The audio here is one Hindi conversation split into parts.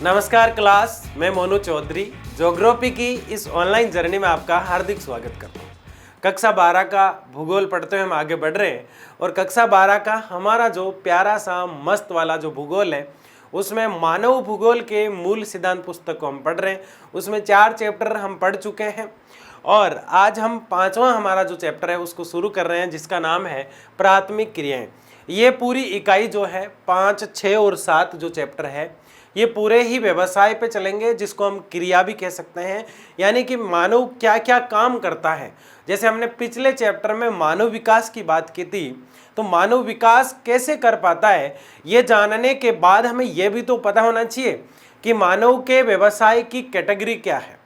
नमस्कार क्लास, मैं मोनू चौधरी ज्योग्राफी की इस ऑनलाइन जर्नी में आपका हार्दिक स्वागत करता हूँ। कक्षा 12 का भूगोल पढ़ते हुए हम आगे बढ़ रहे हैं और कक्षा 12 का हमारा जो प्यारा सा मस्त वाला जो भूगोल है उसमें मानव भूगोल के मूल सिद्धांत पुस्तक को हम पढ़ रहे हैं। उसमें 4 चैप्टर हम पढ़ चुके हैं और आज हम 5वां हमारा जो चैप्टर है उसको शुरू कर रहे हैं, जिसका नाम है प्राथमिक क्रियाएं। ये पूरी इकाई जो है 5, 6 और 7 जो चैप्टर है ये पूरे ही व्यवसाय पे चलेंगे, जिसको हम क्रिया भी कह सकते हैं, यानी कि मानव क्या क्या काम करता है। जैसे हमने पिछले चैप्टर में मानव विकास की बात की थी, तो मानव विकास कैसे कर पाता है ये जानने के बाद हमें यह भी तो पता होना चाहिए कि मानव के व्यवसाय की कैटेगरी क्या है।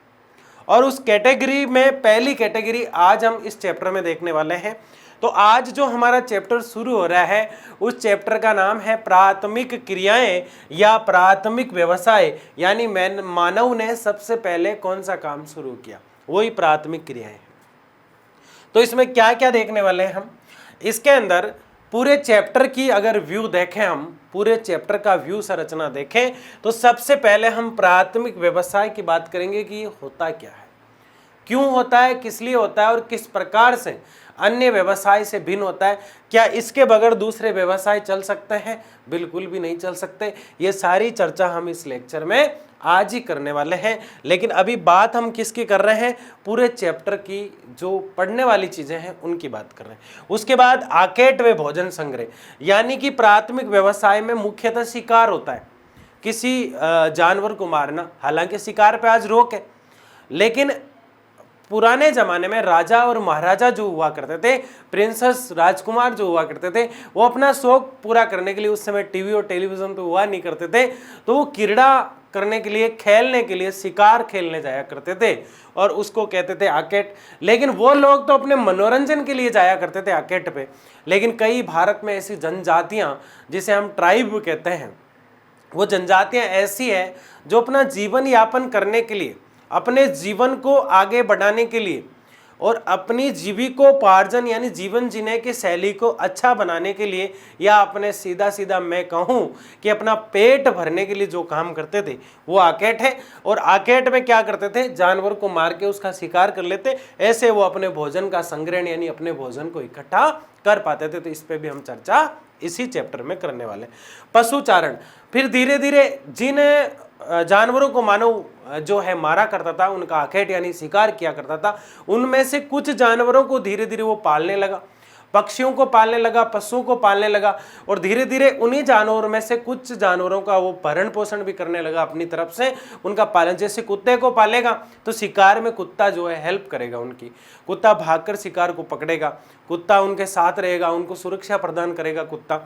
और उस कैटेगरी में पहली कैटेगरी आज हम इस चैप्टर में देखने वाले हैं। तो आज जो हमारा चैप्टर शुरू हो रहा है उस चैप्टर का नाम है प्राथमिक क्रियाएं या प्राथमिक व्यवसाय, यानी मानव ने सबसे पहले कौन सा काम शुरू किया, वही प्राथमिक क्रियाएं। तो इसमें क्या क्या देखने वाले हैं हम इसके अंदर, पूरे चैप्टर की अगर व्यू देखें, हम पूरे चैप्टर का व्यू संरचना देखें तो सबसे पहले हम प्राथमिक व्यवसाय की बात करेंगे कि ये होता क्या है, क्यों होता है, किस लिए होता है और किस प्रकार से अन्य व्यवसाय से भिन्न होता है। क्या इसके बगैर दूसरे व्यवसाय चल सकते हैं? बिल्कुल भी नहीं चल सकते। ये सारी चर्चा हम इस लेक्चर में आज ही करने वाले हैं। लेकिन अभी बात हम किसकी कर रहे हैं, पूरे चैप्टर की जो पढ़ने वाली चीजें हैं उनकी बात कर रहे हैं। उसके बाद आकेट व भोजन संग्रह, यानी कि प्राथमिक व्यवसाय में मुख्यतः शिकार होता है, किसी जानवर को मारना। हालांकि शिकार पे आज रोक है, लेकिन पुराने जमाने में राजा और महाराजा जो हुआ करते थे, प्रिंसेस राजकुमार जो हुआ करते थे, वो अपना शौक पूरा करने के लिए, उस समय टीवी और टेलीविजन पे हुआ नहीं करते थे, तो वो क्रीड़ा करने के लिए, खेलने के लिए, शिकार खेलने जाया करते थे और उसको कहते थे आकेट। लेकिन वो लोग तो अपने मनोरंजन के लिए जाया करते थे आकेट पे। लेकिन कई भारत में ऐसी जनजातियां, जिसे हम ट्राइब कहते हैं, वो जनजातियां ऐसी हैं जो अपना जीवन यापन करने के लिए, अपने जीवन को आगे बढ़ाने के लिए और अपनी जीविकोपार्जन यानी जीवन जीने की शैली को अच्छा बनाने के लिए, या अपने सीधा सीधा मैं कहूँ कि अपना पेट भरने के लिए जो काम करते थे वो आकेट है। और आकेट में क्या करते थे, जानवर को मार के उसका शिकार कर लेते, ऐसे वो अपने भोजन का संग्रहण यानी अपने भोजन को इकट्ठा कर पाते थे। तो इस पे भी हम चर्चा इसी चैप्टर में करने वाले। पशुचारण, फिर धीरे धीरे जिन जानवरों को मानव जो है मारा करता था, उनका आखेट यानी शिकार किया करता था, उनमें से कुछ जानवरों को धीरे धीरे वो पालने लगा, पक्षियों को पालने लगा, पशुओं को पालने लगा और धीरे धीरे उन्हीं जानवरों में से कुछ जानवरों का वो भरण पोषण भी करने लगा अपनी तरफ से, उनका पालन। जैसे कुत्ते को पालेगा तो शिकार में कुत्ता जो है हेल्प करेगा उनकी, कुत्ता भागकर शिकार को पकड़ेगा, कुत्ता उनके साथ रहेगा, उनको सुरक्षा प्रदान करेगा कुत्ता।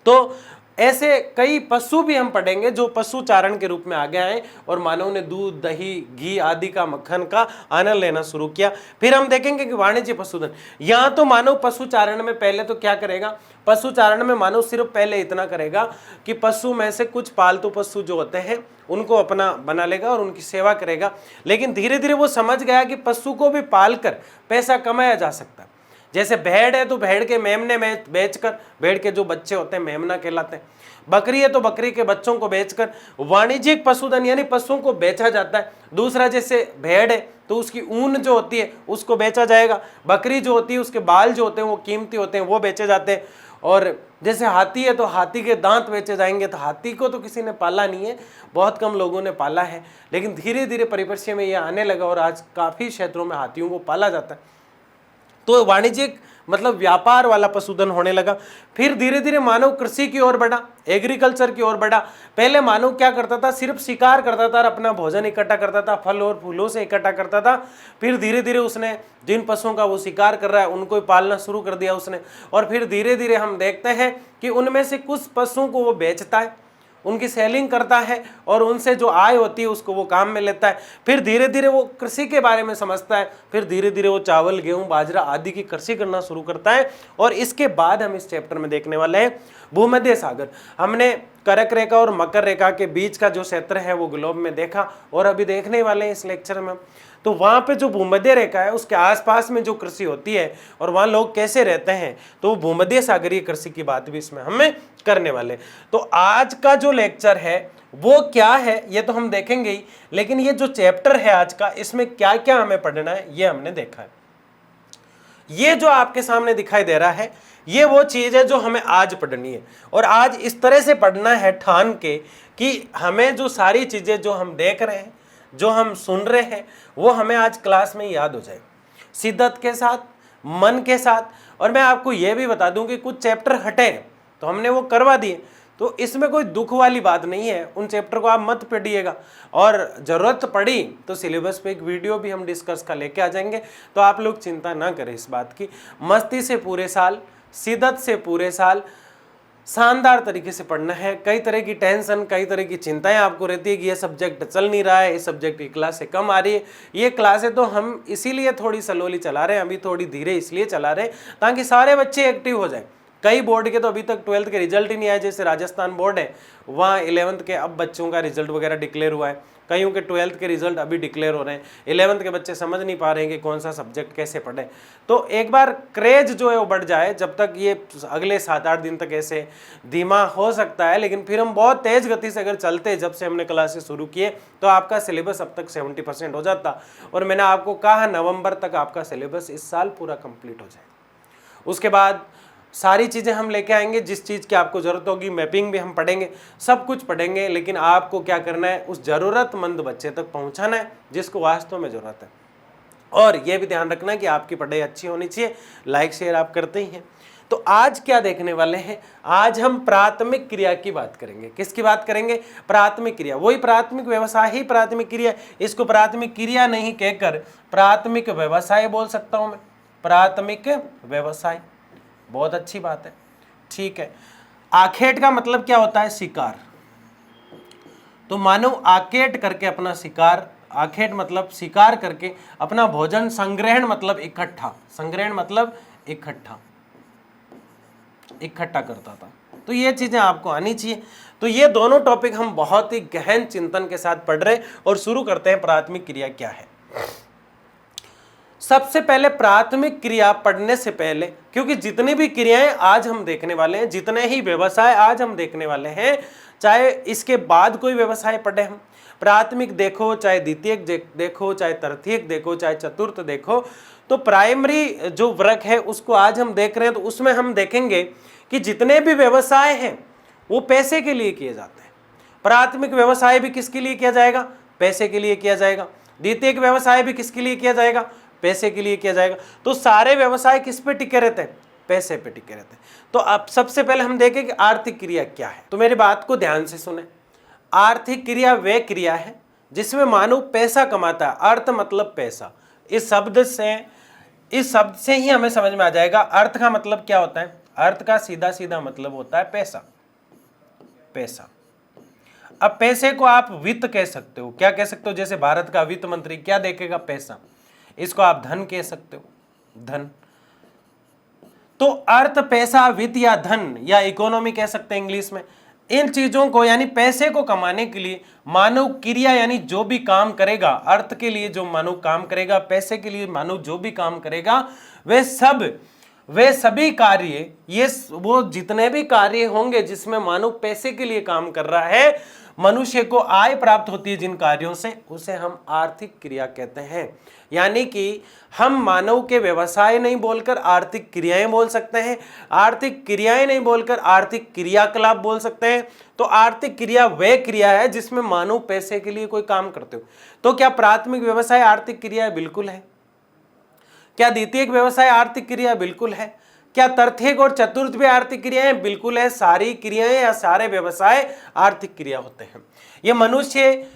तो ऐसे कई पशु भी हम पढ़ेंगे जो पशु चारण के रूप में आगे आए और मानव ने दूध, दही, घी आदि का, मक्खन का आनंद लेना शुरू किया। फिर हम देखेंगे कि वाणिज्य पशुधन, यहाँ तो मानव पशु चारण में पहले तो क्या करेगा, पशु चारण में मानव सिर्फ पहले इतना करेगा कि पशु में से कुछ पालतू पशु जो होते हैं उनको अपना बना लेगा और उनकी सेवा करेगा। लेकिन धीरे धीरे वो समझ गया कि पशु को भी पालकर पैसा कमाया जा सकता है। जैसे भेड़ है तो भेड़ के मेमने में बेचकर, भेड़ के जो बच्चे होते हैं मेमना कहलाते हैं। बकरी है तो बकरी के बच्चों को बेचकर वाणिज्यिक पशुधन यानी पशुओं को बेचा जाता है। दूसरा, जैसे भेड़ है तो उसकी ऊन जो होती है उसको बेचा जाएगा, बकरी जो होती है उसके बाल जो होते हैं वो कीमती होते हैं, वो बेचे जाते हैं। और जैसे हाथी है तो हाथी के दांत बेचे जाएंगे। तो हाथी को तो किसी ने पाला नहीं है, बहुत कम लोगों ने पाला है, लेकिन धीरे धीरे परिदृश्य में ये आने लगा और आज काफ़ी क्षेत्रों में हाथियों को पाला जाता है। तो वाणिज्यिक मतलब व्यापार वाला पशुधन होने लगा। फिर धीरे धीरे मानव कृषि की ओर बढ़ा, एग्रीकल्चर की ओर बढ़ा। पहले मानव क्या करता था, सिर्फ शिकार करता था और अपना भोजन इकट्ठा करता था, फल और फूलों से इकट्ठा करता था। फिर धीरे धीरे उसने जिन पशुओं का वो शिकार कर रहा है उनको पालना शुरू कर दिया उसने। और फिर धीरे धीरे हम देखते हैं कि उनमें से कुछ पशुओं को वो बेचता है, उनकी सेलिंग करता है और उनसे जो आय होती है उसको वो काम में लेता है। फिर धीरे धीरे वो कृषि के बारे में समझता है, फिर धीरे धीरे वो चावल, गेहूं, बाजरा आदि की कृषि करना शुरू करता है। और इसके बाद हम इस चैप्टर में देखने वाले हैं भूमध्य सागर। हमने कर्क रेखा और मकर रेखा के बीच का जो क्षेत्र है वो ग्लोब में देखा और अभी देखने वाले हैं इस लेक्चर में। तो वहाँ पे जो भूमध्य रेखा है उसके आसपास में जो कृषि होती है और वहाँ लोग कैसे रहते हैं, तो भूमध्य सागरीय कृषि की बात भी इसमें हमें करने वाले। तो आज का जो लेक्चर है वो क्या है ये तो हम देखेंगे ही, लेकिन ये जो चैप्टर है आज का, इसमें क्या क्या हमें पढ़ना है ये हमने देखा है। ये जो आपके सामने दिखाई दे रहा है ये वो चीज है जो हमें आज पढ़नी है, और आज इस तरह से पढ़ना है ठान के कि हमें जो सारी चीजें जो हम देख रहे हैं, जो हम सुन रहे हैं, वो हमें आज क्लास में याद हो जाए, शिद्दत के साथ, मन के साथ। और मैं आपको यह भी बता दूं कि कुछ चैप्टर हटे तो हमने वो करवा दिए, तो इसमें कोई दुख वाली बात नहीं है, उन चैप्टर को आप मत पढ़िएगा। और ज़रूरत पड़ी तो सिलेबस पे एक वीडियो भी हम डिस्कस का लेके आ जाएंगे, तो आप लोग चिंता ना करें इस बात की। मस्ती से पूरे साल, शिद्दत से पूरे साल, शानदार तरीके से पढ़ना है। कई तरह की टेंशन, कई तरह की चिंताएं आपको रहती है कि ये सब्जेक्ट चल नहीं रहा है, इस सब्जेक्ट की क्लासें कम आ रही है। ये क्लासें तो हम इसीलिए थोड़ी स्लोली चला रहे हैं, अभी थोड़ी धीरे इसलिए चला रहे हैं ताकि सारे बच्चे एक्टिव हो जाए। कई बोर्ड के तो अभी तक 12th के रिजल्ट ही नहीं आए, जैसे राजस्थान बोर्ड है वहाँ 11th के अब बच्चों का रिजल्ट वगैरह डिक्लेयर हुआ है, कईयों के 12th के रिजल्ट अभी डिक्लेयर हो रहे हैं। 11th के बच्चे समझ नहीं पा रहे हैं कि कौन सा सब्जेक्ट कैसे पढ़े। तो एक बार क्रेज जो है वो बढ़ जाए, जब तक ये अगले 7-8 दिन तक ऐसे धीमा हो सकता है, लेकिन फिर हम बहुत तेज गति से अगर चलते, जब से हमने क्लासेस शुरू किए तो आपका सिलेबस अब तक 70% हो जाता। और मैंने आपको कहा नवंबर तक आपका सिलेबस इस साल पूरा कंप्लीट हो जाएगा। उसके बाद सारी चीज़ें हम लेके आएंगे, जिस चीज़ की आपको ज़रूरत होगी, मैपिंग भी हम पढ़ेंगे, सब कुछ पढ़ेंगे। लेकिन आपको क्या करना है, उस ज़रूरतमंद बच्चे तक पहुंचाना है जिसको वास्तव में ज़रूरत है। और ये भी ध्यान रखना है कि आपकी पढ़ाई अच्छी होनी चाहिए, लाइक शेयर आप करते ही हैं। तो आज क्या देखने वाले हैं, आज हम प्राथमिक क्रिया की बात करेंगे। किसकी बात करेंगे? प्राथमिक क्रिया। वही प्राथमिक व्यवसाय ही प्राथमिक क्रिया, इसको प्राथमिक क्रिया नहीं कहकर प्राथमिक व्यवसाय बोल सकता हूं मैं, प्राथमिक व्यवसाय। बहुत अच्छी बात है, ठीक है। आखेट का मतलब क्या होता है? शिकार। तो मानव आकेट करके अपना शिकार, आखेट मतलब शिकार करके अपना भोजन, संग्रहण मतलब इकट्ठा, संग्रहण मतलब इकट्ठा, इकट्ठा करता था। तो ये चीजें आपको आनी चाहिए। तो ये दोनों टॉपिक हम बहुत ही गहन चिंतन के साथ पढ़ रहे हैं और शुरू करते हैं प्राथमिक क्रिया क्या है। सबसे पहले प्राथमिक क्रिया पढ़ने से पहले, क्योंकि जितनी भी क्रियाएं आज हम देखने वाले हैं, जितने ही व्यवसाय आज हम देखने वाले हैं, चाहे इसके बाद कोई व्यवसाय पढ़े हम, प्राथमिक देखो, चाहे द्वितीयक देखो, चाहे तृतीयक देखो, चाहे चतुर्थ देखो, तो प्राइमरी जो वर्ग है उसको आज हम देख रहे हैं। तो उसमें हम देखेंगे कि जितने भी व्यवसाय हैं वो पैसे के लिए किए जाते हैं। प्राथमिक व्यवसाय भी किसके लिए किया जाएगा? पैसे के लिए किया जाएगा। द्वितीयक व्यवसाय भी किसके लिए किया जाएगा? पैसे के लिए किया जाएगा। तो सारे व्यवसाय किस पे टिके रहते हैं? पैसे पे टिके रहते हैं। तो अब सबसे पहले हम देखें कि आर्थिक क्रिया क्या है। तो मेरी बात को ध्यान से सुने। आर्थिक क्रिया वह क्रिया है जिसमें मानव पैसा कमाता है। अर्थ मतलब पैसा। इस शब्द से ही हमें समझ में आ जाएगा अर्थ का मतलब क्या होता है। अर्थ का सीधा सीधा मतलब होता है पैसा, पैसा। अब पैसे को आप वित्त कह सकते हो। क्या कह सकते हो? जैसे भारत का वित्त मंत्री क्या देखेगा? पैसा। इसको आप धन कह सकते हो, धन। तो अर्थ, पैसा, वित्त या धन या इकोनॉमी कह सकते हैं इंग्लिश में। इन चीजों को यानी पैसे को कमाने के लिए मानव क्रिया यानी जो भी काम करेगा, अर्थ के लिए जो मानव काम करेगा, पैसे के लिए मानव जो भी काम करेगा, वे सभी कार्य, ये वो जितने भी कार्य होंगे जिसमें मानव पैसे के लिए काम कर रहा है, मनुष्य को आय प्राप्त होती है जिन कार्यों से, उसे हम आर्थिक क्रिया कहते हैं। यानी कि हम मानव के व्यवसाय नहीं बोलकर आर्थिक क्रियाएं बोल सकते हैं, आर्थिक क्रियाएं नहीं बोलकर आर्थिक क्रियाकलाप बोल सकते हैं। तो आर्थिक क्रिया वह क्रिया है जिसमें मानव पैसे के लिए कोई काम करते हो। तो क्या प्राथमिक व्यवसाय आर्थिक क्रिया है? बिल्कुल है। क्या द्वितीयक व्यवसाय आर्थिक क्रिया? बिल्कुल है। क्या तृतीयक और चतुर्थ भी आर्थिक क्रियाएं? बिल्कुल है। सारी क्रियाएं या सारे व्यवसाय आर्थिक क्रिया होते हैं। ये मनुष्य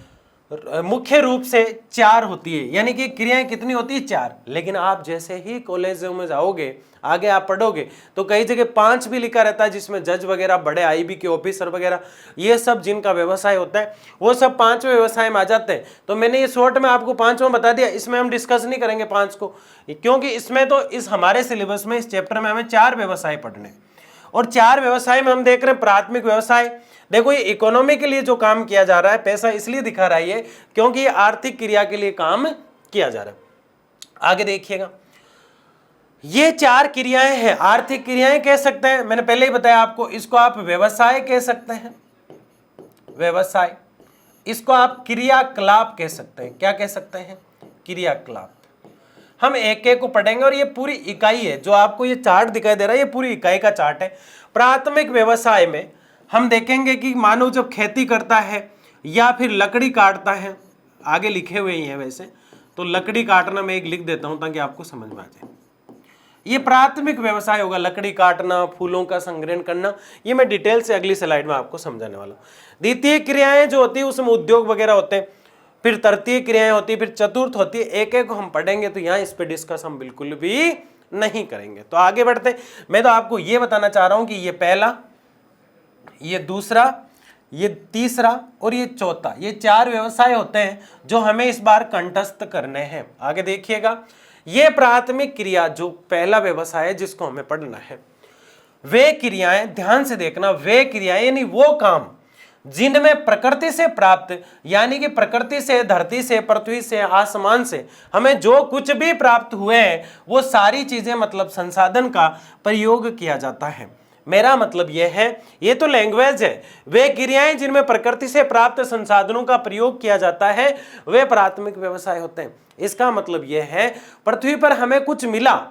मुख्य रूप से 4 होती है, यानी कि क्रियाएं कितनी होती है? 4। लेकिन आप जैसे ही कॉलेजों में जाओगे, आगे आप पढ़ोगे, तो कई जगह 5 भी लिखा रहता है, जिसमें जज वगैरह, बड़े आईबी के ऑफिसर वगैरह, ये सब जिनका व्यवसाय होता है वो सब 5वें व्यवसाय में आ जाते हैं। तो मैंने ये शॉर्ट में आपको 5वां बता दिया, इसमें हम डिस्कस नहीं करेंगे 5 को, क्योंकि इसमें तो इस हमारे सिलेबस में, इस चैप्टर में हमें 4 व्यवसाय पढ़ने, और 4 व्यवसाय में हम देख रहे हैं प्राथमिक व्यवसाय। देखो ये इकोनॉमी के लिए जो काम किया जा रहा है, पैसा इसलिए दिखा रहा है ये, क्योंकि ये आर्थिक क्रिया के लिए काम किया जा रहा है। आगे देखिएगा, ये 4 क्रियाएं हैं, आर्थिक क्रियाएं कह सकते हैं, मैंने पहले ही बताया आपको, इसको आप व्यवसाय कह सकते हैं, व्यवसाय, इसको आप क्रियाकलाप कह सकते हैं। क्या कह सकते हैं? क्रियाकलाप। हम एक एक को पढ़ेंगे और ये पूरी इकाई है, जो आपको ये चार्ट दिखाई दे रहा है ये पूरी इकाई का चार्ट है। प्राथमिक व्यवसाय में हम देखेंगे कि मानव जब खेती करता है या फिर लकड़ी काटता है, आगे लिखे हुए ही हैं वैसे, तो लकड़ी काटना मैं एक लिख देता हूं ताकि आपको समझ में आ जाए। ये प्राथमिक व्यवसाय होगा, लकड़ी काटना, फूलों का संग्रहण करना, ये मैं डिटेल से अगली स्लाइड में आपको समझाने वाला हूं। द्वितीय क्रियाएं जो होती है उसमें उद्योग वगैरह होते हैं, फिर तृतीय क्रियाएं होती है, फिर चतुर्थ होती है, एक एक को हम पढ़ेंगे, तो यहाँ इस पे डिस्कस हम बिल्कुल भी नहीं करेंगे। तो आगे बढ़ते हैं। मैं तो आपको ये बताना चाह रहा हूं कि ये पहला, ये दूसरा, ये तीसरा और ये चौथा, ये 4 व्यवसाय होते हैं जो हमें इस बार कंठस्थ करने हैं। आगे देखिएगा, ये प्राथमिक क्रिया जो पहला व्यवसाय है जिसको हमें पढ़ना है, वे क्रियाएं, ध्यान से देखना, वे क्रियाएं यानी वो काम जिनमें प्रकृति से प्राप्त, यानी कि प्रकृति से, धरती से, पृथ्वी से, आसमान से हमें जो कुछ भी प्राप्त हुए हैं वो सारी चीजें, मतलब संसाधन का प्रयोग किया जाता है। मेरा मतलब यह है, ये तो लैंग्वेज है, वे क्रियाएं जिनमें प्रकृति से प्राप्त संसाधनों का प्रयोग किया जाता है वे प्राथमिक व्यवसाय होते हैं। इसका मतलब यह है, पृथ्वी पर हमें कुछ मिला,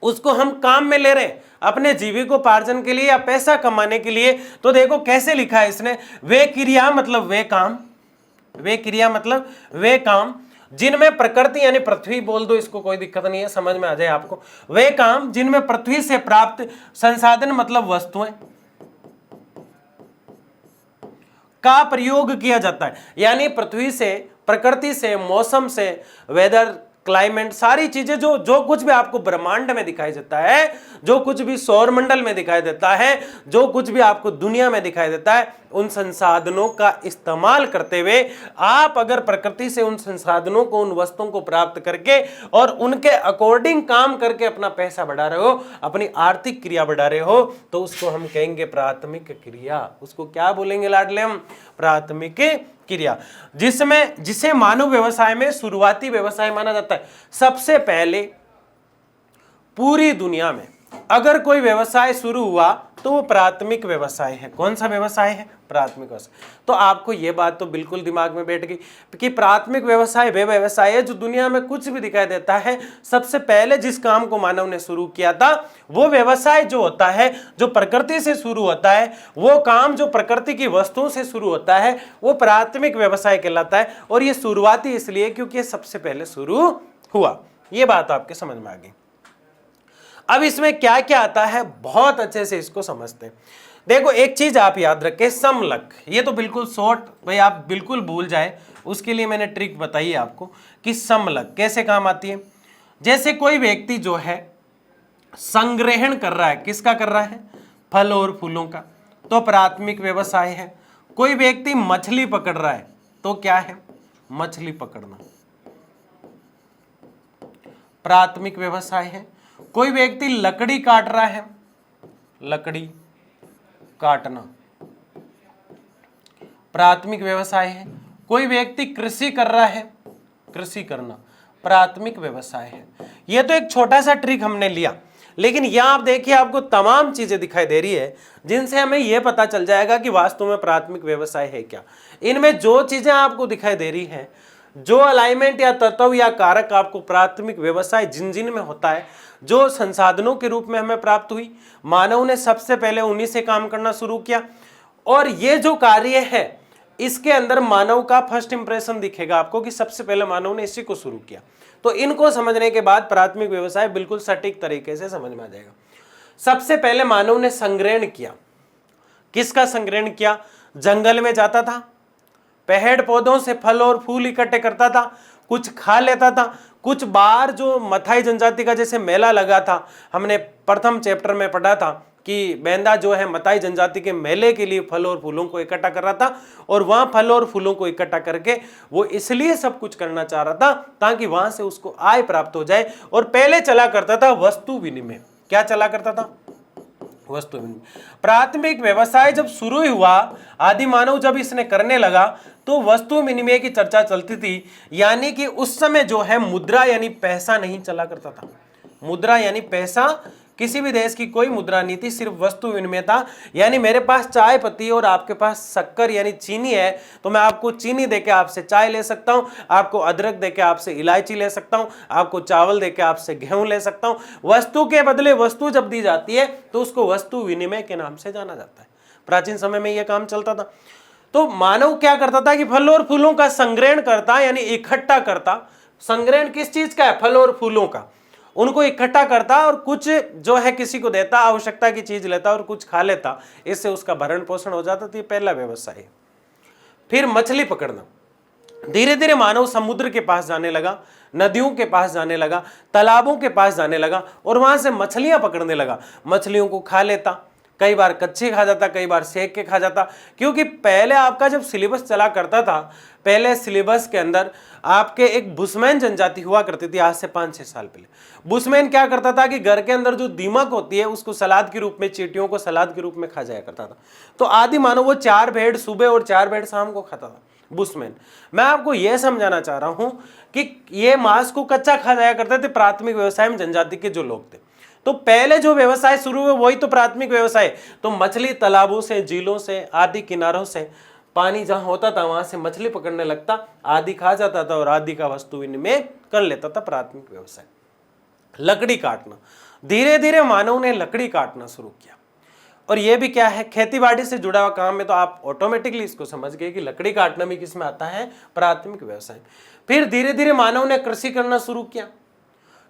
उसको हम काम में ले रहे हैं अपने जीविकोपार्जन के लिए या पैसा कमाने के लिए, तो देखो कैसे लिखा है इसने, वे क्रिया मतलब वे काम, वे क्रिया मतलब वे काम जिनमें प्रकृति यानी पृथ्वी बोल दो, इसको कोई दिक्कत नहीं है, समझ में आ जाए आपको, वे काम जिनमें पृथ्वी से प्राप्त संसाधन मतलब वस्तुएं का प्रयोग किया जाता है, यानी पृथ्वी से, प्रकृति से, मौसम से, वेदर, क्लाइमेट, सारी चीजें जो कुछ भी आपको ब्रह्मांड में दिखाई देता है, जो कुछ भी सौर मंडल में दिखाई देता है, जो कुछ भी आपको दुनिया में दिखाई देता है, उन संसाधनों का इस्तेमाल करते हुए आप अगर प्रकृति से उन संसाधनों को, उन वस्तुओं को प्राप्त करके और उनके अकॉर्डिंग काम करके अपना पैसा बढ़ा रहे हो, अपनी आर्थिक क्रिया बढ़ा रहे हो, तो उसको हम कहेंगे प्राथमिक क्रिया। उसको क्या बोलेंगे लाडले हम? प्राथमिक क्रिया, जिसे मानव व्यवसाय में शुरुआती व्यवसाय माना जाता है। सबसे पहले पूरी दुनिया में अगर कोई व्यवसाय शुरू हुआ तो वो प्राथमिक व्यवसाय है। कौन सा व्यवसाय है? प्राथमिक व्यवसाय। तो आपको ये बात तो बिल्कुल दिमाग में बैठ गई कि प्राथमिक व्यवसाय वे व्यवसाय है जो दुनिया में कुछ भी दिखाई देता है, सबसे पहले जिस काम को मानव ने शुरू किया था वो व्यवसाय जो होता है, जो प्रकृति से शुरू होता है, वो काम जो प्रकृति की वस्तुओं से शुरू होता है, वो प्राथमिक व्यवसाय कहलाता है। और ये शुरुआती इसलिए क्योंकि ये सबसे पहले शुरू हुआ। ये बात आपके समझ में आ गई। अब इसमें क्या क्या आता है बहुत अच्छे से इसको समझते हैं। देखो एक चीज आप याद रखें, समलक, ये तो बिल्कुल शॉर्ट भाई आप बिल्कुल भूल जाए, उसके लिए मैंने ट्रिक बताई है आपको कि समलक कैसे काम आती है। जैसे कोई व्यक्ति जो है संग्रहण कर रहा है, किसका कर रहा है? फल और फूलों का, तो प्राथमिक व्यवसाय है। कोई व्यक्ति मछली पकड़ रहा है तो क्या है? मछली पकड़ना प्राथमिक व्यवसाय है। कोई व्यक्ति लकड़ी काट रहा है, लकड़ी काटना प्राथमिक व्यवसाय है। कोई व्यक्ति कृषि कर रहा है, कृषि करना प्राथमिक व्यवसाय है। यह तो एक छोटा सा ट्रिक हमने लिया, लेकिन यहां आप देखिए आपको तमाम चीजें दिखाई दे रही है जिनसे हमें यह पता चल जाएगा कि वास्तव में प्राथमिक व्यवसाय है क्या। इनमें जो चीजें आपको दिखाई दे रही हैं, जो अलाइनमेंट या तत्व या कारक आपको प्राथमिक व्यवसाय जिन जिन में होता है, जो संसाधनों के रूप में हमें प्राप्त हुई, मानव ने सबसे पहले उन्हीं से काम करना शुरू किया। और ये जो कार्य है इसके अंदर मानव का फर्स्ट इंप्रेशन दिखेगा आपको कि सबसे पहले मानव ने इसी को शुरू किया। तो इनको समझने के बाद प्राथमिक व्यवसाय बिल्कुल सटीक तरीके से समझ में आ जाएगा। सबसे पहले मानव ने संग्रहण किया। किसका संग्रहण किया? जंगल में जाता था, पेड़ पौधों से फल और फूल इकट्ठे करता था, कुछ खा लेता था, कुछ बार जो मथाई जनजाति का जैसे मेला लगा था, हमने प्रथम चैप्टर में पढ़ा था कि बेंदा जो है मथाई जनजाति के मेले के लिए फल और फूलों को इकट्ठा कर रहा था, और वहां फल और फूलों को इकट्ठा करके वो इसलिए सब कुछ करना चाह रहा था ताकि वहां से उसको आय प्राप्त हो जाए। और पहले चला करता था वस्तु विनिमय। क्या चला करता था? वस्तु विनिमय। प्राथमिक व्यवसाय जब शुरू ही हुआ, आदि मानव जब इसने करने लगा, तो वस्तु विनिमय की चर्चा चलती थी। यानी कि उस समय जो है मुद्रा यानी पैसा नहीं चला करता था। मुद्रा यानी पैसा, किसी भी देश की कोई मुद्रा नहीं थी, सिर्फ वस्तु विनिमय था। यानी मेरे पास चाय पत्ती और आपके पास शक्कर यानी चीनी है, तो मैं आपको चीनी देके आपसे चाय ले सकता हूं, आपको अदरक देके आपसे इलायची ले सकता हूं, आपको चावल देके आपसे गेहूं ले सकता हूं। वस्तु के बदले वस्तु जब दी जाती है तो उसको वस्तु विनिमय के नाम से जाना जाता है। प्राचीन समय में यह काम चलता था। तो मानव क्या करता था कि फल और फूलों का संग्रहण करता, यानी इकट्ठा करता। संग्रहण किस चीज का है? फल और फूलों का। उनको इकट्ठा करता और कुछ जो है किसी को देता, आवश्यकता की चीज लेता और कुछ खा लेता, इससे उसका भरण पोषण हो जाता। तो ये पहला व्यवसाय। फिर मछली पकड़ना। धीरे धीरे मानव समुद्र के पास जाने लगा, नदियों के पास जाने लगा, तालाबों के पास जाने लगा और वहां से मछलियां पकड़ने लगा। मछलियों को खा लेता, कई बार कच्चे खा जाता, कई बार सेक के खा जाता। क्योंकि पहले आपका जब सिलेबस चला करता था, पहले सिलेबस के अंदर आपके एक बुशमैन जनजाति हुआ करती थी, आज से 5-6 साल पहले। बुशमैन क्या करता था कि घर के अंदर जो दीमक होती है उसको सलाद के रूप में, चींटियों को सलाद के रूप में खा जाया करता था। तो आदि मानव वो 4 भेड़ सुबह और 4 भेड़ शाम को खाता था, बुशमैन। मैं आपको यह समझाना चाह रहा हूं कि ये मांस को कच्चा खा जाया करते थे प्राथमिक व्यवसाय में जनजाति के जो लोग थे। तो पहले जो व्यवसाय शुरू हुए वही तो प्राथमिक व्यवसाय। तो मछली तालाबों से, झीलों से, आदि किनारों से, पानी जहां होता था वहां से मछली पकड़ने लगता, आदि खा जाता था और आदि का वस्तु विनिमय कर लेता था, प्राथमिक व्यवसाय। लकड़ी काटना। धीरे धीरे मानव ने लकड़ी काटना शुरू किया। और यह भी क्या है? खेतीबाड़ी से जुड़ा हुआ काम में। तो आप ऑटोमेटिकली इसको समझ गए कि लकड़ी काटना भी किस में आता है? प्राथमिक व्यवसाय। फिर धीरे धीरे मानव ने कृषि करना शुरू किया,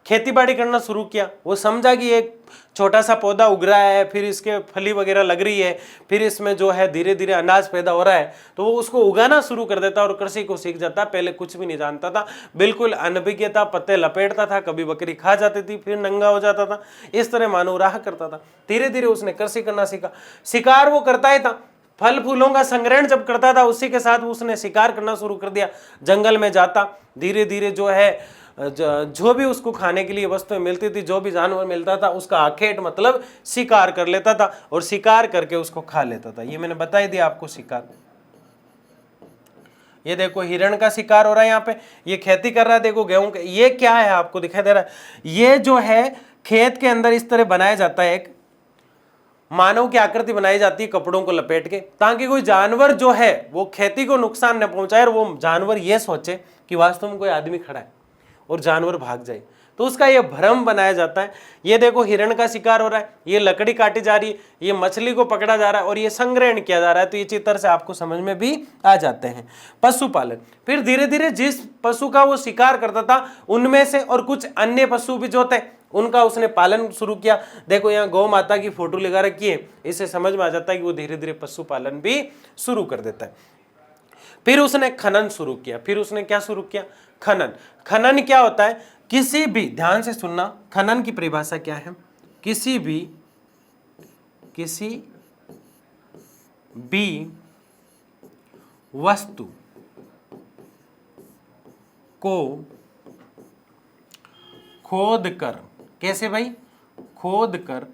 खेतीबाड़ी करना शुरू किया। वो समझा कि एक छोटा सा पौधा उग रहा है, फिर इसके फली वगैरह लग रही है, फिर इसमें जो है धीरे धीरे अनाज पैदा हो रहा है, तो वो उसको उगाना शुरू कर देता और कृषि को सीख जाता। पहले कुछ भी नहीं जानता था, बिल्कुल अनभिज्ञ था, पत्ते लपेटता था, कभी बकरी खा जाती थी, फिर नंगा हो जाता था। इस तरह मानव राह करता था। धीरे धीरे उसने कृषि करना सीखा। शिकार वो करता ही था, फल फूलों का संग्रहण जब करता था उसी के साथ उसने शिकार करना शुरू कर दिया। जंगल में जाता, धीरे धीरे जो है जो भी उसको खाने के लिए वस्तुएं मिलती थी, जो भी जानवर मिलता था, उसका आखेट मतलब शिकार कर लेता था और शिकार करके उसको खा लेता था। ये मैंने बता ही दिया आपको शिकार। ये देखो हिरण का शिकार हो रहा है, यहाँ पे ये खेती कर रहा है, देखो गेहूं का। ये क्या है आपको दिखाई दे रहा है? ये जो है खेत के अंदर इस तरह बनाया जाता है, एक मानव की आकृति बनाई जाती है कपड़ों को लपेट के, ताकि कोई जानवर जो है वो खेती को नुकसान न पहुंचाए और वो जानवर ये सोचे कि वास्तव में कोई आदमी खड़ा है और जानवर भाग जाए। तो उसका ये भ्रम बनाया जाता है। ये देखो हिरण का शिकार हो रहा है, ये लकड़ी काटी जा रही है, ये मछली को पकड़ा जा रहा है और ये संग्रहण किया जा रहा है। तो ये चित्र से आपको समझ में भी आ जाते हैं। पशुपालन। फिर धीरे धीरे जिस पशु का वो शिकार करता था उनमें से और कुछ अन्य पशु भी जो थे उनका उसने पालन शुरू किया। देखो यहाँ गौ माता की फोटो लगा रखी है, इससे समझ में आ जाता है कि वो धीरे धीरे पशुपालन भी शुरू कर देता है। फिर उसने खनन शुरू किया। फिर उसने क्या शुरू किया? खनन। खनन क्या होता है? किसी भी, ध्यान से सुनना, खनन की परिभाषा क्या है? किसी भी वस्तु को खोद कर, कैसे भाई? खोद कर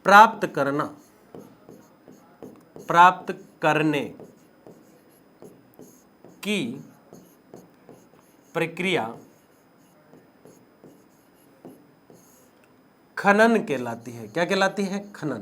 प्राप्त करना, प्राप्त करने की प्रक्रिया खनन कहलाती है। क्या कहलाती है? खनन।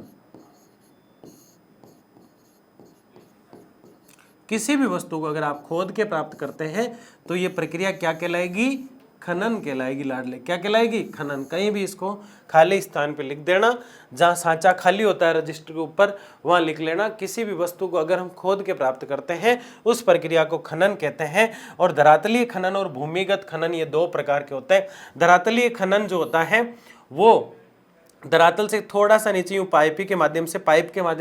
किसी भी वस्तु को अगर आप खोद के प्राप्त करते हैं तो ये प्रक्रिया क्या कहलाएगी? खनन कहलाएगी। लाडले, क्या कहलाएगी? खनन। कहीं भी इसको खाली स्थान पे लिख देना, जहां सांचा खाली होता है रजिस्टर के ऊपर वहां लिख लेना। किसी भी वस्तु को अगर हम खोद के प्राप्त करते हैं उस प्रक्रिया को खनन कहते हैं। और धरातलीय खनन और भूमिगत खनन ये 2 प्रकार के होते हैं। धरातलीय खनन जो होता है वो धरातल से थोड़ा सा नीचे यूं पाइप के माध्यम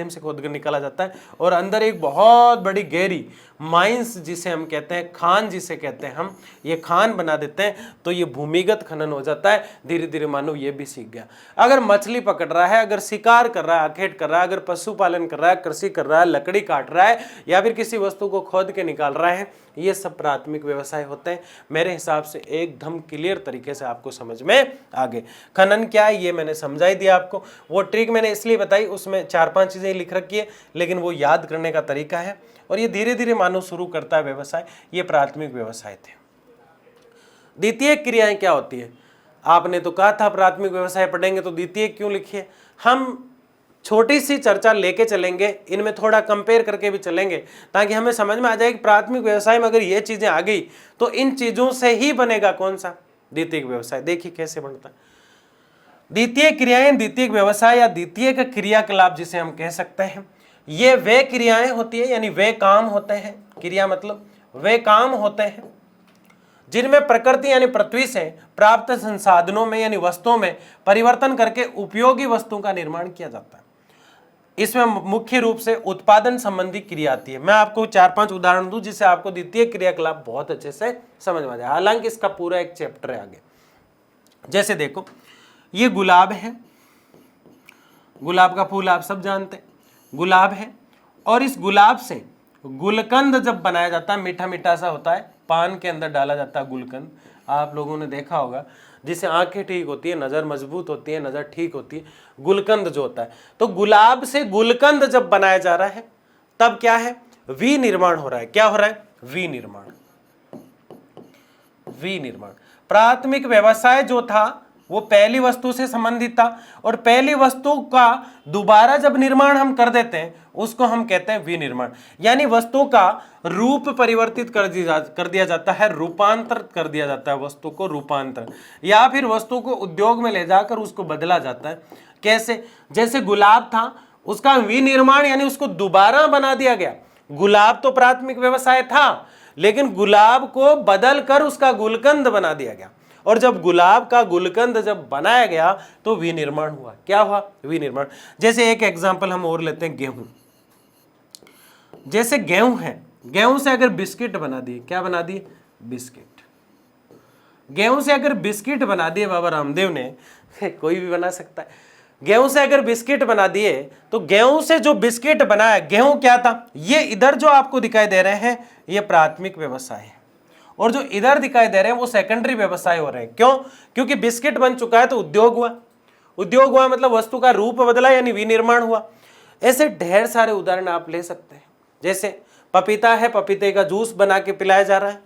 से खोद कर निकाला जाता है और अंदर एक बहुत बड़ी गहरी माइंस जिसे हम कहते हैं, खान जिसे कहते हैं हम, ये खान बना देते हैं, तो ये भूमिगत खनन हो जाता है। धीरे धीरे मानव ये भी सीख गया। अगर मछली पकड़ रहा है, अगर शिकार कर रहा है, अखेट कर रहा है, अगर पशुपालन कर रहा है, कृषि कर रहा है, लकड़ी काट रहा है, या फिर किसी वस्तु को खोद के निकाल रहा है, ये सब प्राथमिक व्यवसाय होते हैं। मेरे हिसाब से एकदम क्लियर तरीके से आपको समझ में आ गए। खनन क्या है ये मैंने समझा ही दिया आपको। वो ट्रिक मैंने इसलिए बताई, उसमें 4-5 चीजें लिख रखी है, लेकिन वो याद करने का तरीका है। और ये धीरे धीरे मानव शुरू करता है व्यवसाय। ये प्राथमिक व्यवसाय थे। द्वितीय क्रियाएं क्या होती है? आपने तो कहा था प्राथमिक व्यवसाय पढ़ेंगे तो द्वितीय क्यों लिखिए। हम छोटी सी चर्चा लेके चलेंगे, इनमें थोड़ा कंपेयर करके भी चलेंगे, ताकि हमें समझ में आ जाए कि प्राथमिक व्यवसाय में अगर ये चीजें आ गई तो इन चीजों से ही बनेगा कौन सा? द्वितीयक व्यवसाय। देखिए कैसे बनता है। द्वितीय क्रियाएं, द्वितीयक व्यवसाय या द्वितीयक क्रियाकलाप जिसे हम कह सकते हैं, ये वे क्रियाएं होती है, यानी वे काम होते हैं। क्रिया मतलब वे काम होते हैं जिनमें प्रकृति यानी पृथ्वी से प्राप्त संसाधनों में यानी वस्तुओं में परिवर्तन करके उपयोगी वस्तुओं का निर्माण किया जाता है। इसमें मुख्य रूप से उत्पादन संबंधी क्रिया आती है। मैं आपको 4-5 उदाहरण दूं जिससे आपको द्वितीय क्रियाकलाप बहुत अच्छे से समझ में आ जाए। हालांकि इसका पूरा एक चैप्टर है आगे। जैसे देखो, ये गुलाब है, गुलाब का फूल आप सब जानते हैं, गुलाब है, और इस गुलाब से गुलकंद जब बनाया जाता है, मीठा मीठा सा होता है, पान के अंदर डाला जाता है गुलकंद। आप लोगों ने देखा होगा, जिससे आंखें ठीक होती है, नजर मजबूत होती है, नजर ठीक होती है, गुलकंद जो होता है। तो गुलाब से गुलकंद जब बनाया जा रहा है तब क्या है? विनिर्माण हो रहा है। क्या हो रहा है? विनिर्माण। विनिर्माण। प्राथमिक व्यवसाय जो था वो पहली वस्तु से संबंधित था, और पहली वस्तु का दोबारा जब निर्माण हम कर देते हैं उसको हम कहते हैं विनिर्माण। यानी वस्तु का रूप परिवर्तित कर दिया जाता है, रूपांतरित कर दिया जाता है वस्तु को, रूपांतर, या फिर वस्तु को उद्योग में ले जाकर उसको बदला जाता है। कैसे? जैसे गुलाब था, उसका विनिर्माण यानी उसको दोबारा बना दिया गया। गुलाब तो प्राथमिक व्यवसाय था, लेकिन गुलाब को बदल कर उसका गुलकंद बना दिया गया, और जब गुलाब का गुलकंद जब बनाया गया तो विनिर्माण हुआ। क्या हुआ? विनिर्माण। जैसे एक एग्जांपल हम और लेते हैं, गेहूं। जैसे गेहूं है, गेहूं से अगर बिस्किट बना दिए, क्या बना दिए? बिस्किट। गेहूं से अगर बिस्किट बना दिए बाबा रामदेव ने, कोई भी बना सकता है, गेहूं से अगर बिस्किट बना दिए, तो गेहूं से जो बिस्किट बनाया, गेहूं क्या था? ये इधर जो आपको दिखाई दे रहे हैं ये प्राथमिक व्यवसाय है, और जो इधर दिखाई दे रहे हैं वो सेकेंडरी व्यवसाय हो रहे हैं। क्यों? क्योंकि बिस्किट बन चुका है तो उद्योग हुआ। उद्योग हुआ मतलब वस्तु का रूप बदला, यानी विनिर्माण हुआ। ऐसे ढेर सारे उदाहरण आप ले सकते हैं। जैसे पपीता है, पपीते का जूस बना के पिलाया जा रहा है,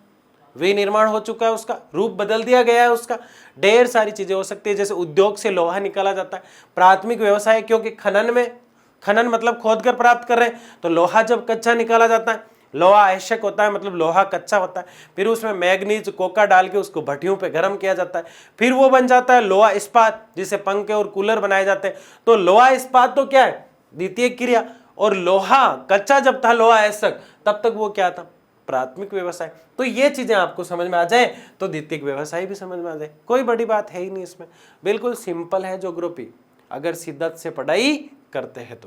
विनिर्माण हो चुका है, उसका रूप बदल दिया गया है उसका। ढेर सारी चीजें हो सकती है। जैसे उद्योग से लोहा निकाला जाता है, प्राथमिक व्यवसाय, क्योंकि खनन मतलब खोद कर प्राप्त कर रहे हैं, तो लोहा जब कच्चा निकाला जाता है, लोहा आवश्यक होता है, मतलब लोहा कच्चा होता है, फिर उसमें मैग्नीज कोका डाल के उसको भट्टियों पे गर्म किया जाता है, फिर वो बन जाता है लोहा इस्पात, जिसे पंखे और कूलर बनाए जाते हैं। तो लोहा इस्पात तो क्या है? द्वितीय क्रिया। और लोहा कच्चा जब था, लोहा आवश्यक, तब तक वो क्या था? प्राथमिक व्यवसाय। तो ये चीजें आपको समझ में आ जाए तो द्वितीय व्यवसाय भी समझ में आ जाए। कोई बड़ी बात है ही नहीं इसमें, बिल्कुल सिंपल है ज्योग्राफी, अगर शिद्दत से पढ़ाई करते हैं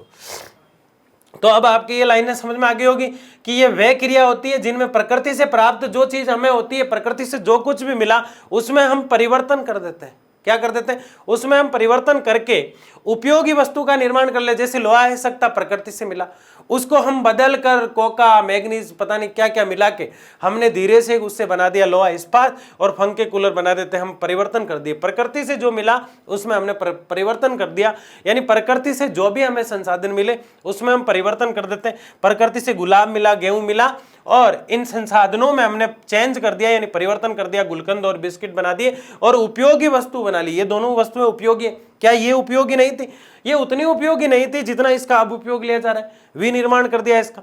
तो अब आपकी ये लाइनें समझ में आ गई होगी कि ये वह क्रिया होती है जिनमें प्रकृति से प्राप्त जो चीज हमें होती है, प्रकृति से जो कुछ भी मिला उसमें हम परिवर्तन कर देते हैं। क्या कर देते हैं? उसमें हम परिवर्तन करके उपयोगी वस्तु का निर्माण कर ले। जैसे लोहा है सकता प्रकृति से मिला, उसको हम बदल कर कोका, मैग्नीज, पता नहीं क्या क्या मिला के हमने धीरे से उससे बना दिया लोहा इस्पात, और पंखे कूलर बना देते हैं। हम परिवर्तन कर दिए, प्रकृति से जो मिला उसमें हमने परिवर्तन कर दिया। यानी प्रकृति से जो भी हमें संसाधन मिले उसमें हम परिवर्तन कर देते हैं। प्रकृति से गुलाब मिला, गेहूं मिला, और इन संसाधनों में हमने चेंज कर दिया, यानी परिवर्तन कर दिया, गुलकंद और बिस्किट बना दिए और उपयोगी वस्तु बना ली। ये दोनों वस्तुएं उपयोगी है। क्या ये उपयोगी नहीं थी? ये उतनी उपयोगी नहीं थी जितना इसका अब उपयोग लिया जा रहा है। विनिर्माण कर दिया, इसका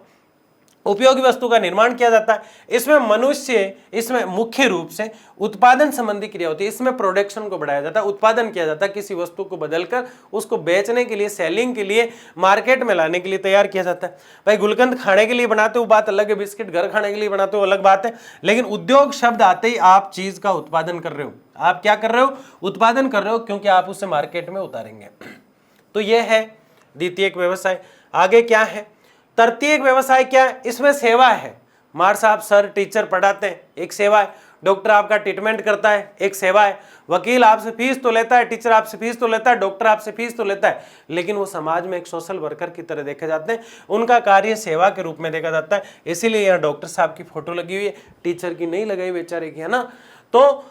उपयोगी वस्तु का निर्माण किया जाता है। इसमें मुख्य रूप से उत्पादन संबंधी क्रिया होती है। इसमें प्रोडक्शन को बढ़ाया जाता है, उत्पादन किया जाता है, किसी वस्तु को बदलकर उसको बेचने के लिए, सेलिंग के लिए, मार्केट में लाने के लिए तैयार किया जाता है। भाई गुलकंद खाने के लिए बनाते हो बात अलग है, बिस्किट घर खाने के लिए बनाते हो अलग बात है, लेकिन उद्योग शब्द आते ही आप चीज का उत्पादन कर रहे हो। आप क्या कर रहे हो? उत्पादन कर रहे हो, क्योंकि आप उसे मार्केट में उतारेंगे। तो यह है द्वितीयक व्यवसाय। आगे क्या है? तृतीयक व्यवसाय क्या है? इसमें सेवा है, मार साहब सर टीचर पढ़ाते हैं, एक सेवा है। डॉक्टर आपका ट्रीटमेंट करता है, एक सेवा है। वकील आपसे फीस तो लेता है, टीचर आपसे फीस तो लेता है, डॉक्टर आपसे फीस तो लेता है, लेकिन वो समाज में एक सोशल वर्कर की तरह देखे जाते हैं, उनका कार्य सेवा के रूप में देखा जाता है। इसीलिए यहाँ डॉक्टर साहब की फोटो लगी हुई है, टीचर की नहीं लगाई बेचारे की, है ना। तो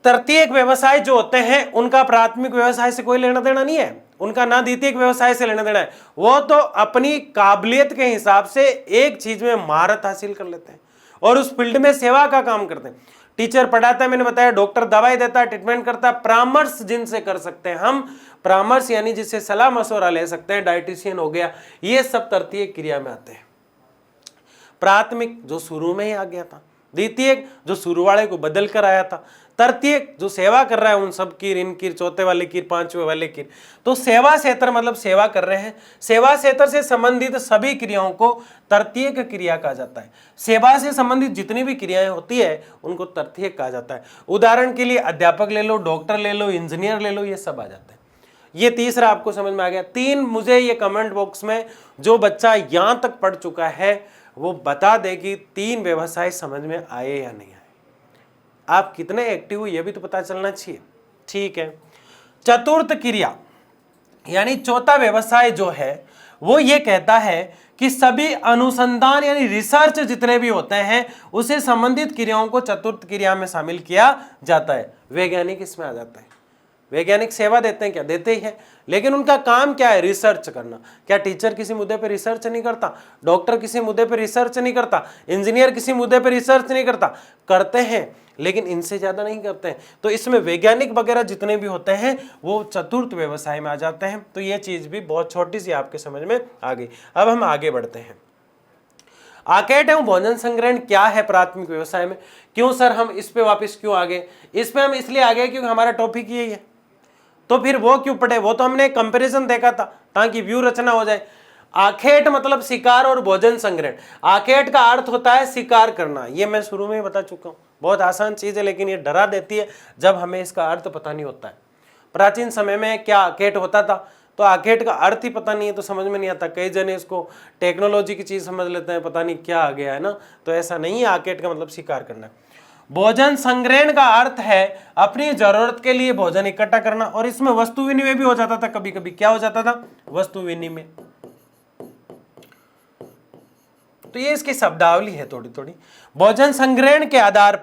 तृतीयक व्यवसाय जो होते हैं उनका प्राथमिक व्यवसाय से कोई लेना देना नहीं है, उनका ना द्वितीयक व्यवसाय से लेना देना है। वो तो अपनी काबिलियत के हिसाब से एक चीज में महारत हासिल कर लेते हैं और उस फील्ड में सेवा का काम करते हैं। टीचर पढ़ाता है, मैंने बताया, डॉक्टर दवाई देता है, ट्रीटमेंट करता है, परामर्श जिनसे कर सकते हैं हम, परामर्श यानी जिससे सलाह मशवरा ले सकते हैं, डाइटिशियन हो गया, ये सब तृतीयक क्रिया में आते हैं। प्राथमिक जो शुरू में ही आ गया था, द्वितीयक जो शुरू वाले को बदल कर आया था, तृतीयक जो सेवा कर रहा है उन सब कीर, इन कीर, चौथे वाले कीर, पांचवे वाले कीर। तो सेवा क्षेत्र मतलब सेवा कर रहे हैं, सेवा क्षेत्र से संबंधित सभी क्रियाओं को तृतीयक क्रिया कहा जाता है। सेवा से संबंधित जितनी भी क्रियाएं होती है उनको तृतीयक कहा जाता है। उदाहरण के लिए अध्यापक ले लो, डॉक्टर ले लो, इंजीनियर ले लो, ये सब आ जाते हैं। ये तीसरा आपको समझ में आ गया। 3 मुझे ये कमेंट बॉक्स में जो बच्चा यहां तक पढ़ चुका है वो बता दे कि 3 व्यवसाय समझ में आए या नहीं आए। आप कितने एक्टिव हो ये भी तो पता चलना चाहिए। ठीक है, चतुर्थ क्रिया यानी चौथा व्यवसाय जो है वो ये कहता है कि सभी अनुसंधान यानी रिसर्च जितने भी होते हैं उसे संबंधित क्रियाओं को चतुर्थ क्रिया में शामिल किया जाता है। वैज्ञानिक इसमें आ जाता है। वैज्ञानिक सेवा देते हैं क्या? देते ही हैं, लेकिन उनका काम क्या है? रिसर्च करना। क्या टीचर किसी मुद्दे पर रिसर्च नहीं करता? डॉक्टर किसी मुद्दे पर रिसर्च नहीं करता? इंजीनियर किसी मुद्दे पर रिसर्च नहीं करता? करते हैं, लेकिन इनसे ज्यादा नहीं करते हैं। तो इसमें वैज्ञानिक वगैरह जितने भी होते हैं वो चतुर्थ व्यवसाय में आ जाते हैं। तो ये चीज भी बहुत छोटी सी आपके समझ में आ गई। अब हम आगे बढ़ते हैं। आकेट एवं भोजन संग्रहण क्या है प्राथमिक व्यवसाय में? क्यों सर हम इस पे वापस क्यों आ गए? इस पे हम इसलिए आ गए क्योंकि हमारा टॉपिक यही है। तो फिर वो क्यों पढ़े? वो तो हमने कंपैरिजन देखा था ताकि व्यू रचना हो जाए। आखेट मतलब शिकार और भोजन संग्रहण। आखेट का अर्थ होता है शिकार करना, ये मैं शुरू में ही बता चुका हूं। बहुत आसान चीज है लेकिन ये डरा देती है जब हमें इसका अर्थ पता नहीं होता है। प्राचीन समय में क्या आखेट होता था? तो आखेट का अर्थ ही पता नहीं है तो समझ में नहीं आता। कई जने इसको टेक्नोलॉजी की चीज समझ लेते हैं, पता नहीं क्या आ गया है ना। तो ऐसा नहीं है, आखेट का मतलब शिकार करना। भोजन संग्रहण का अर्थ है अपनी जरूरत के लिए भोजन इकट्ठा करना, और इसमें वस्तु विनिमय भी हो जाता था कभी कभी। क्या हो जाता था? वस्तु विनिमय। तो ये इसकी शब्दावली है थोड़ी थोड़ी। भोजन संग्रहण के आधार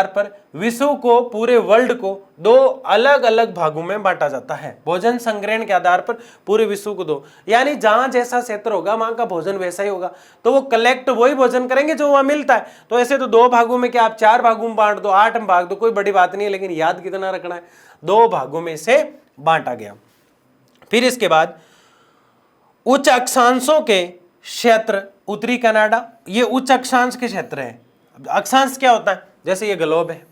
पर विश्व को, पूरे वर्ल्ड को 2 अलग अलग भागों में बांटा जाता है। भोजन संग्रहण के आधार पर पूरे विश्व को 2, यानी जहां जैसा क्षेत्र होगा वहां का भोजन वैसा ही होगा। तो वो कलेक्ट वही भोजन करेंगे जो वहां मिलता है। तो ऐसे तो 2 भागों में क्या आप 4 भागों में बांट दो, 8 में भाग दो, कोई बड़ी बात नहीं है, लेकिन याद कितना रखना है? 2 भागों में से बांटा गया। फिर इसके बाद उच्च अक्षांशों के क्षेत्र, उत्तरी कनाडा, ये उच्च अक्षांश के क्षेत्र है। अक्षांश क्या होता है? जैसे ये ग्लोब है,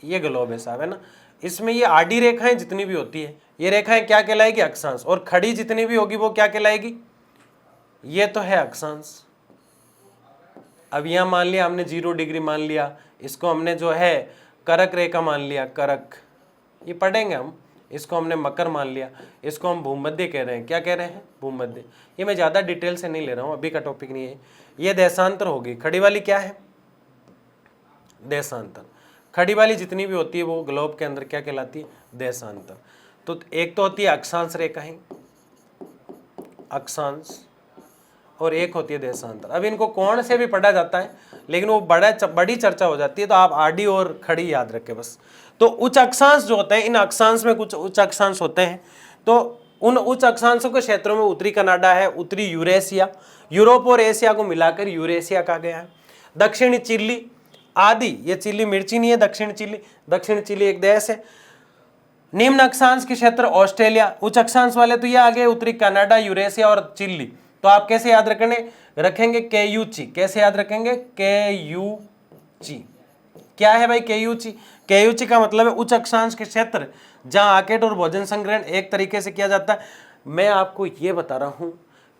ये ग्लोब है साहब, है ना। इसमें ये आडी रेखाएं जितनी भी होती है, ये रेखाएं क्या कहलाएगी? अक्षांश। और खड़ी जितनी भी होगी वो क्या कहलाएगी? ये तो है अक्षांश। अब यहां मान लिया हमने 0 डिग्री मान लिया, इसको हमने जो है करक रेखा मान लिया, करक, ये पढ़ेंगे हम। इसको हमने मकर मान लिया, इसको हम भूमध्य कह रहे हैं। क्या कह रहे हैं? भूमध्य। ये मैं ज्यादा डिटेल से नहीं ले रहा हूं, अभी का टॉपिक नहीं है। ये देशांतर होगी। खड़ी वाली क्या है? देशांतर। खड़ी वाली जितनी भी होती है वो ग्लोब के अंदर क्या कहलाती है? देशांतर। तो एक तो होती है अक्षांश रेखाएं, अक्षांश, और एक होती है देशांतर। अब इनको कोण से भी पढ़ा जाता है लेकिन वो बड़ी चर्चा हो जाती है, तो आप आडी और खड़ी याद रखें बस। तो उच्च अक्षांश जो होते हैं, इन अक्षांश में कुछ उच्च अक्षांश होते हैं। तो उन उच्च अक्षांशों के क्षेत्रों में उत्तरी कनाडा है, उत्तरी यूरेशिया, यूरोप और एशिया को मिलाकर यूरेशिया कहा गया है। दक्षिणी चिली आदि, ये चिली मिर्ची नहीं है, दक्षिण चिली एक देश है। निम्न अक्षांश के क्षेत्र ऑस्ट्रेलिया, उच्च अक्षांश वाले तो ये आ गए उत्तरी कनाडा, यूरेशिया और चिली। तो आप कैसे याद रखेंगे? केयूची। कैसे याद रखेंगे? केयूची। क्या है भाई केयूची? केयूची का मतलब है उच्च अक्षांश के क्षेत्र जहां आखेट और भोजन संग्रहण एक तरीके से किया जाता है। मैं आपको ये बता रहा हूं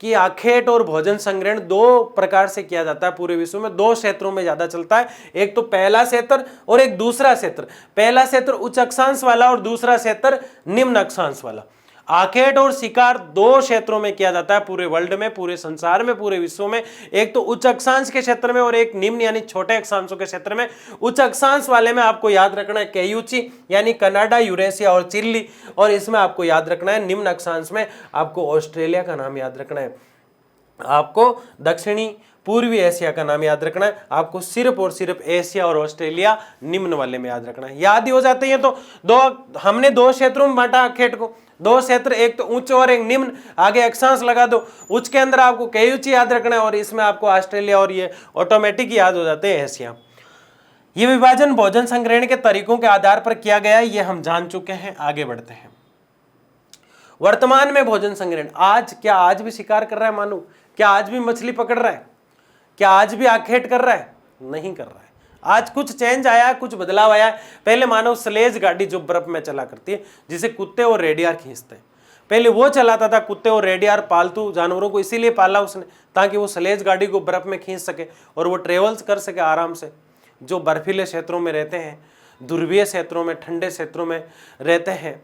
कि आखेट और भोजन संग्रहण 2 प्रकार से किया जाता है पूरे विश्व में। 2 क्षेत्रों में ज्यादा चलता है, एक तो पहला क्षेत्र और एक दूसरा क्षेत्र। पहला क्षेत्र उच्च अक्षांश वाला और दूसरा क्षेत्र निम्न अक्षांश वाला। आखेट और शिकार दो क्षेत्रों में किया जाता है पूरे वर्ल्ड में, पूरे संसार में, पूरे विश्व में। एक तो उच्च अक्षांश के क्षेत्र में और एक निम्न यानी छोटे अक्षांशों के क्षेत्र में। उच्च अक्षांश वाले में आपको याद रखना है केयूची यानी कनाडा, यूरेशिया और चिली, और इसमें आपको याद रखना है निम्न अक्षांश में आपको ऑस्ट्रेलिया का नाम याद रखना है, आपको दक्षिणी पूर्वी एशिया का नाम याद रखना है, आपको सिर्फ और सिर्फ एशिया और ऑस्ट्रेलिया निम्न वाले में याद रखना है। याद ही हो जाते हैं। तो हमने दो क्षेत्रों में बांटा आखेट को, दो क्षेत्र, एक तो उच्च और एक निम्न, आगे अक्षांश लगा दो। उच्च के अंदर आपको केयूची याद रखना है और इसमें आपको ऑस्ट्रेलिया और ये ऑटोमेटिक याद हो जाते हैं एशिया। ये विभाजन भोजन संग्रहण के तरीकों के आधार पर किया गया, ये हम जान चुके हैं। आगे बढ़ते हैं। वर्तमान में भोजन संग्रहण क्या आज भी शिकार कर रहा है मानव? क्या आज भी मछली पकड़ रहा है? क्या आज भी आखेट कर रहा है? नहीं कर रहा है। आज कुछ चेंज आया है, कुछ बदलाव आया है। पहले मानव स्लेज गाड़ी जो बर्फ में चला करती है, जिसे कुत्ते और रेडियार खींचते हैं, पहले वो चलाता था। कुत्ते और रेडियार पालतू जानवरों को इसीलिए पाला उसने ताकि वो स्लेज गाड़ी को बर्फ में खींच सके और वो ट्रेवल्स कर सके आराम से। जो बर्फीले क्षेत्रों में रहते हैं, ध्रुवीय क्षेत्रों में, ठंडे क्षेत्रों में रहते हैं,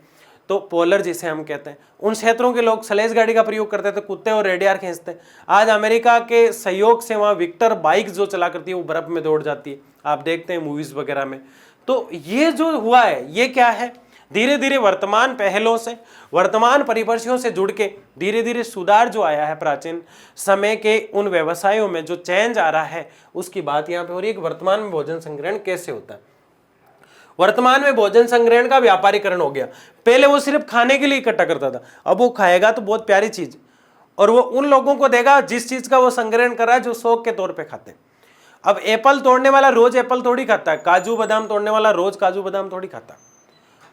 तो पोलर जिसे हम कहते हैं, उन क्षेत्रों के लोग स्लेज गाड़ी का प्रयोग करते थे, कुत्ते और रेडियार खींचते। आज अमेरिका के सहयोग से वहाँ विक्टर बाइक जो चला करती है वो बर्फ में दौड़ जाती है, आप देखते हैं मूवीज वगैरह में। तो ये जो हुआ है ये क्या है? धीरे धीरे वर्तमान पहलों से, वर्तमान परिदृश्यों से जुड़ के धीरे धीरे सुधार जो आया है प्राचीन समय के उन व्यवसायों में, जो चेंज आ रहा है उसकी बात यहाँ पे हो रही है कि वर्तमान में भोजन संग्रहण कैसे होता है। वर्तमान में भोजन संग्रहण का व्यापारीकरण हो गया। पहले वो सिर्फ खाने के लिए इकट्ठा करता था, अब वो खाएगा तो बहुत प्यारी चीज और वो उन लोगों को देगा जिस चीज का वो संग्रहण कर रहा है, जो शौक के तौर पे खाते हैं। अब एप्पल तोड़ने वाला रोज एप्पल थोड़ी खाता है, काजू बादाम तोड़ने वाला रोज काजू बादाम थोड़ी खाता है,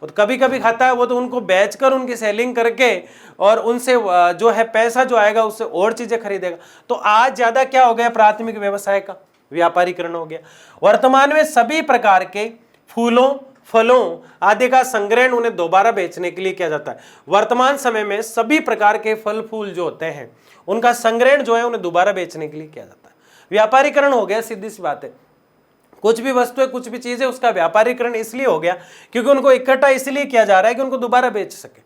और कभी कभी खाता है। वो तो उनको बेचकर उनकी सेलिंग करके और उनसे जो है पैसा जो आएगा उससे और चीजें खरीदेगा। तो आज ज्यादा क्या हो गया? प्राथमिक व्यवसाय का व्यापारीकरण हो गया। वर्तमान में सभी प्रकार के फूलों, फलों आदि का संग्रहण उन्हें दोबारा बेचने के लिए किया जाता है। वर्तमान समय में सभी प्रकार के फल फूल जो होते हैं उनका संग्रहण जो है उन्हें दोबारा बेचने के लिए किया जाता है। व्यापारीकरण हो गया, सीधी सी बात है। कुछ भी वस्तु है, कुछ भी चीज है, उसका व्यापारीकरण इसलिए हो गया क्योंकि उनको इकट्ठा इसलिए किया जा रहा है कि उनको दोबारा बेच सके,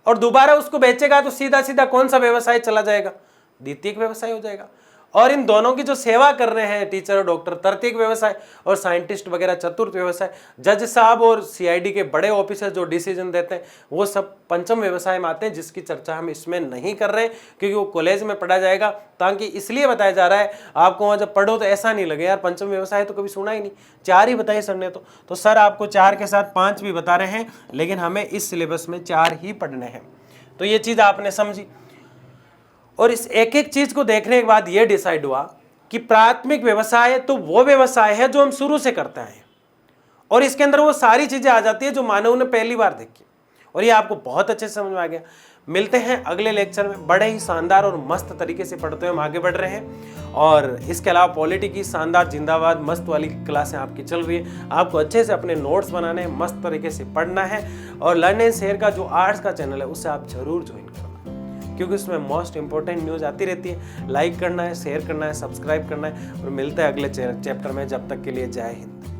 और दोबारा उसको बेचेगा तो सीधा सीधा कौन सा व्यवसाय चला जाएगा? द्वितीयक व्यवसाय हो जाएगा। और इन दोनों की जो सेवा कर रहे हैं टीचर और डॉक्टर, तृतीयक व्यवसाय, और साइंटिस्ट वगैरह चतुर्थ व्यवसाय, जज साहब और सीआईडी के बड़े ऑफिसर जो डिसीजन देते हैं वो सब पंचम व्यवसाय में आते हैं, जिसकी चर्चा हम इसमें नहीं कर रहे क्योंकि वो कॉलेज में पढ़ा जाएगा। ताकि इसलिए बताया जा रहा है आपको, वहाँ जब पढ़ो तो ऐसा नहीं लगे यार पंचम व्यवसाय तो कभी सुना ही नहीं, 4 ही बताए सर ने। तो सर आपको 4 के साथ 5 भी बता रहे हैं, लेकिन हमें इस सिलेबस में 4 ही पढ़ने हैं। तो ये चीज़ आपने समझी। और इस एक एक चीज को देखने के बाद यह डिसाइड हुआ कि प्राथमिक व्यवसाय तो वो व्यवसाय है जो हम शुरू से करते हैं, और इसके अंदर वो सारी चीजें आ जाती है जो मानव ने पहली बार देखी, और ये आपको बहुत अच्छे से समझ में आ गया। मिलते हैं अगले लेक्चर में, बड़े ही शानदार और मस्त तरीके से पढ़ते हुए हम आगे बढ़ रहे हैं। और इसके अलावा पॉलिटी की शानदार जिंदाबाद मस्त वाली क्लासें आपकी चल रही है। आपको अच्छे से अपने नोट्स बनाने हैं, मस्त तरीके से पढ़ना है, और लर्न एंड शेयर का जो आर्ट्स का चैनल है उससे आप जरूर ज्वाइन करना, क्योंकि उसमें मोस्ट इंपॉर्टेंट न्यूज़ आती रहती है। लाइक करना है, शेयर करना है, सब्सक्राइब करना है, और मिलते हैं अगले चैप्टर में। जब तक के लिए जय हिंद।